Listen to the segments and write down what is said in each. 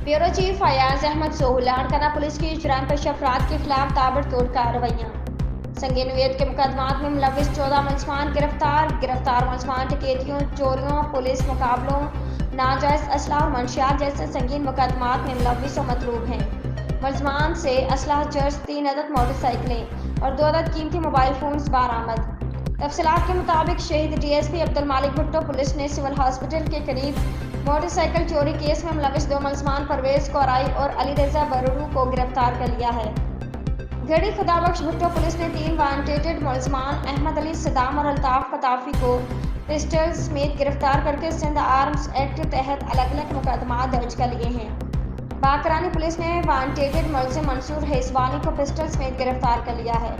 Bureau chief Fayaz Ahmed Sohu Larkana police की जराइम पेश अफराद के खिलाफ ताबड़तोड़ कार्रवाइयाँ। संगीन नोयत के मुकदमात में मुलविस 14 मुलजमान गिरफ्तार मुलजमान डकैतियों, चोरियों, पुलिस मुकाबलों, नाजायज असला और मंशियात जैसे संगीन मुकदमात में मुलविस और मतलूब हैं। मुलजमान से असला चर्च, 3 अदद मोटरसाइकिलें और 2 अदद कीमती मोबाइल फोन्स बरामद। तफसीलात के मुताबिक शहीद DSP अब्दुल मालिक भुट्टो पुलिस ने सिविल हॉस्पिटल के करीब मोटरसाइकिल चोरी केस में मुलविस 2 मुलजमान परवेज कौराई और अली रजा बरूरू को गिरफ्तार कर लिया है। गढ़ी खुदाबख्श भुट्टो पुलिस ने 3 वांटेड मुलजमान अहमद अली सदाम और अल्ताफ कताफी को पिस्टल समेत गिरफ्तार करके सिंध आर्म्स एक्ट के तहत अलग अलग मुकदमा दर्ज कर लिए हैं। बाकरानी पुलिस ने वांटेड मुलजिम मंसूर हेसवानी को पिस्टल समेत गिरफ्तार कर लिया है।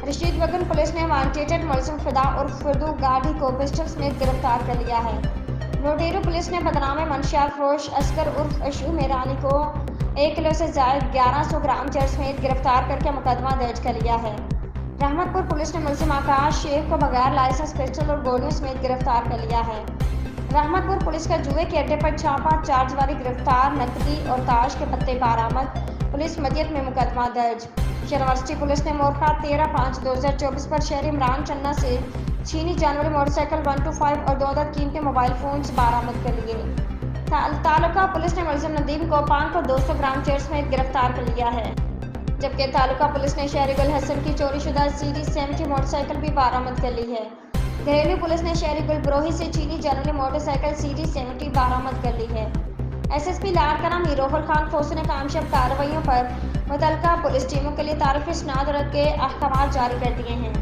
रशीद वगन पुलिस ने वांटेड मुलजिम फिदा और फिरदू गाढ़ी को पिस्टल समेत गिरफ्तार कर लिया है। नोटेरू पुलिस ने बदनाम मंशियात फरोश असगर उर्फ अशू मेरानी को 1 किलो से जायद 1100 ग्राम चरस समेत गिरफ्तार करके मुकदमा दर्ज कर लिया है। रहमतपुर पुलिस ने मुलजिम आकाश शेख को बगैर लाइसेंस पिस्टल और गोलियों समेत गिरफ्तार कर लिया है। रहमतपुर पुलिस का जुए के अड्डे पर छापा, चार्ज वाली गिरफ्तार, नकदी और ताश के पत्ते बरामद, पुलिस मदियत में मुकदमा दर्ज। यूनिवर्सिटी पुलिस ने मोरखा 13/5/2024 पर शहर इमरान चन्ना से चीनी जानवरी मोटरसाइकिल 125 और 2 अदद कीमती मोबाइल फोन्स बरामद कर लिए। तालुका पुलिस ने मुलजिम नदीम कोपान को 200 ग्राम चरस समेत गिरफ्तार कर लिया है, जबकि तालुका पुलिस ने शहरी गुल हसन की चोरीशुदा CD70 मोटरसाइकिल भी बरामद कर ली है। घरेलू पुलिस ने शहरी गुल बरोही से चीनी जानवरी मोटरसाइकिल CD70 बरामद कर ली है। SSP लाड़काना मीरोहल खान फोसू ने कामयाब कार्रवाइयों पर मुतल्लिका पुलिस टीमों के लिए तारीफ इसनाद और के अहकाम जारी कर दिए हैं।